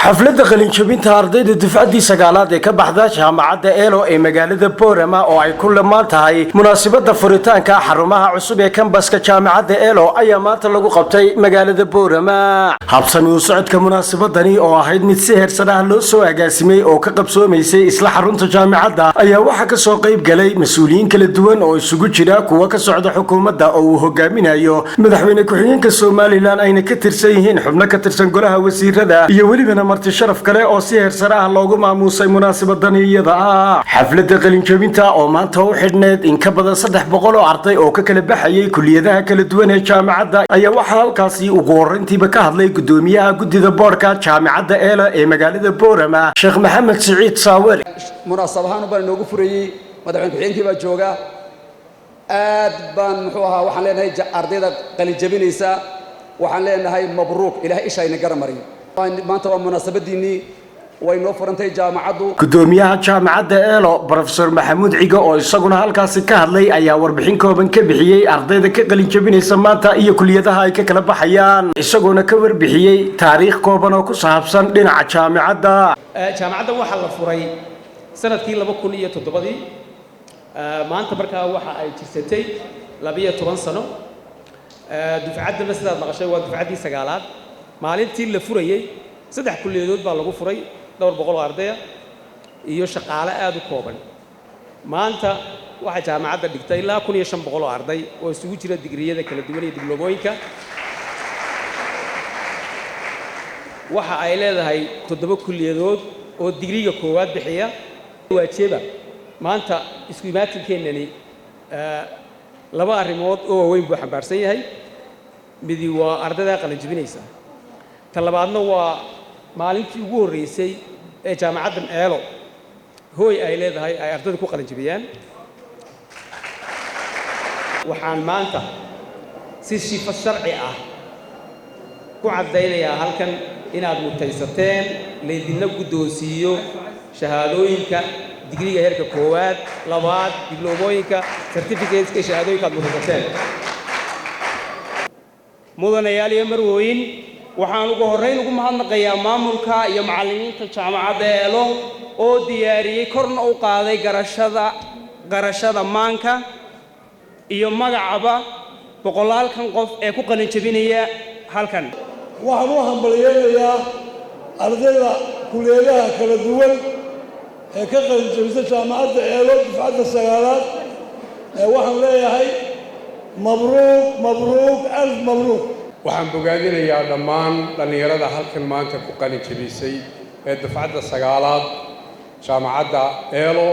xafladda qalinjabinta ardayda dufcadii sagaalaad ee ka baxda jaamacadda Eelo ee magaalada Boorama oo ay ku lamaan tahay munaasabadda furitaanka xarumaha cusub ee kambaska jaamacadda Eelo ayaa maanta lagu qabtay magaalada Boorama. habsami u socodka munaasabadani oo ahayd mid si heersan ah loo soo agaasimay oo ka qabsoomaysay isla xarunta jaamacadda ayaa waxa ka soo qayb galay mas'uuliyiin kala duwan oo isugu jira kuwa ka socda xukuumadda oo uu hogaaminayo madaxweyne ku-xigeenka Soomaaliland ayna ka tirsan yihiin xubno ka tirsan golaha wasiirada iyo weliba marti sharaf kale oo si heersan ah loogu maamuusay munaasabadani iyada ah. xafladda qalinjabinta oo maanta u xidhneed in ka badan 300 oo arday oo ka kala baxayay kulliyadaha kala duwan ee jaamacadda ayaa waxa halkaasi ugu horeyntiiba ka hadlay gudoomiyaha gudida boorka jaamacadda Eelo ee magaalada Boorama Sheekh Maxamed Siciid Saawir. munaasabahan baan noogu furayay madaxweyne ku-xigeenkii baa jooga aad baan muxuu ahaa waxaan leenahay ardayda qalinjabinaysa waxaan leenahay mabruuk ilaahay ishayna garamariyo maanta waa munaasabadiinii way noo furantay jaamacaddu. gudoomiyaha jaamacadda Eelo Professor Maxamuud Cigo oo isaguna halkaasi ka hadlay ayaa warbixin kooban ka bixiyay ardayda ka qalinjabinaysa maanta iyo kulliyadaha ay ka kala baxayaan isaguna ka warbixiyay taariikh kooban oo ku saabsan dhinaca jaamacadda. jaamacadda waxa la furay sanadkii 2007 maanta markaa waxa ay jirsatay 12 sano. dufcadda sidaad maqashay waa dufcaddii sagaalaad. maalintii la furayay 3 kulliyadood baa lagu furay 200 arday iyo shaqaale aad u kooban. maanta waxa jaamacadda dhigtay ilaa 1500 arday oo isugu jira digriyada kala duwan iyo dibloomooyinka. waxa ay leedahay 7 kulliyadood oo digriga koowaad bixiya. waajiba maanta isku imaatinkeennani laba arrimood oo waaweyn buu xambaarsan yahay. midi waa ardayda qalinjabinaysa, talabaadna waa maalintii ugu horeysay ee jaamacadda Eelo hooy ay leedahay ay ardaydu ku qalinjabiyaan. waxaan maanta si shifo sharci ah ku cadeynayaa halkan inaad mutaysateen leedina guddoonsiiyo shahaadooyinka digriga heerka koowaad, labaad, dibloomooyinka, certificateska shahaadooyinka aad mutaysateen. mudanayaal iyo marwooyin waxaan ugu horeyn ugu mahadnaqayaa maamulka iyo macallimiinta jaamacadda Eelo oo diyaariyay korna u qaaday garashada maanka iyo magacaba boqolaalkan qof ee ku qalinjabinaya halkan. waxaan u hambalyeeyaa ardayda kulliyadaha kala duwan ee ka qalinjabisa jaamacadda Eelo dufcadda sagaalaad waxaan leeyahay mabruuk mabruuk alf mabruuk. waxaan bogaadinayaa dhammaan dhalinyarada halkan maanta ku qalinjabisay ee dufcadda sagaalaad jaamacadda Eelo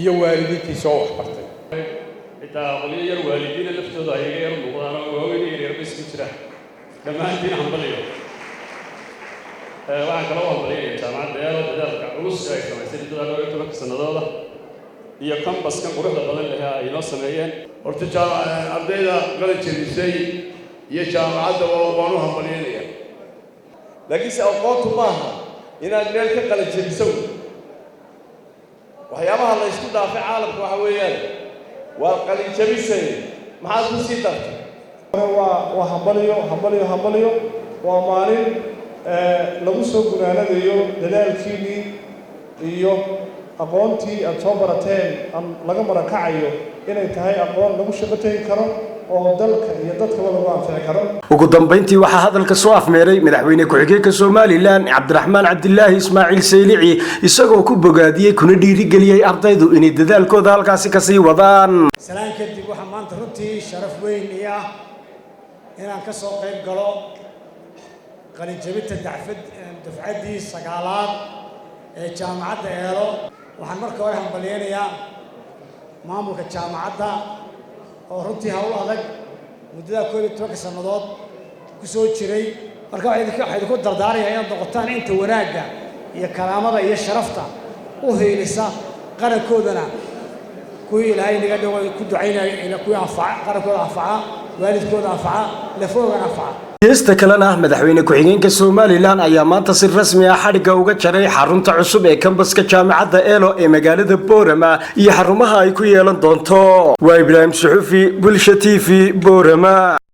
iyo waalidiintii soo waxbartay. xitaa qoliyo yar waalidiina laftooda ayaga yar muuqdaan oo waaweyn yar bas ku jira dhammaantiin hambaliyo. waxaan kaloo hambaliyay jaamacadda Eelo dadaalka culus ay samaysay dadaalka 12 sanadooda iyo kambaskan quruxda badan leh ay noo sameeyeen. horta ardayda qalinjabisay iyo jaamacadda waan u hambalyeynaya, laakiin se aqoontu maaha inaad meel ka qalinjabiso. waxyaabaha la isku dhaafay caalamka waxa weeyaan waa qalinjabisay maxaad ku sii dartay. waa hambaliyo waa maalin lagu soo gunaanadayo dadaalkiinii iyo aqoontii aad soo barateen laga marakacayo inay tahay aqoon lagu shaqo tagi karo oo dalka iyo dadkaba lagu anfici karo. ugu dambeyntii waxaa hadalka soo afmeeray madaxweyne ku-xigeenka Soomaaliland Cabdiraxmaan Cabdilaahi Ismaaciil Saylici isagoo ku bogaadiyay kuna dhiirigeliyay ardaydu inay dadaalkooda halkaasi ka sii wadaan. salaan kadib waxaa maanta runtii sharaf weyn ah inaan ka soo qayb galo qalinjabinta dufcaddii sagaalaad ee jaamacadda Eelo. waxaan marka hore hambalyeeyaa maamulka jaamacadda oo runtii hawl adag muddada 12 sanadood ku soo jiray. marka waxay ku dardaarayaan inaad noqotaan inta wanaagga iyo karaamada iyo sharafta u heelisa qarankoodana kuwii ilaahay naga dhawo ku ducaynaya in kuwii anfaca qarankooda anfaca, waalidkooda anfaca, lafoogana anfaca. heesta kalena madaxweyne ku-xigeenka Soomaaliland ayaa maanta si rasmi ah xadhiga uga jaray xarunta cusub ee kambaska jaamacadda Eelo ee magaalada Boorama iyo xarumaha ay ku yeelan doonto. waa Ibraahim Suxufi, Bulsha TV, Boorama.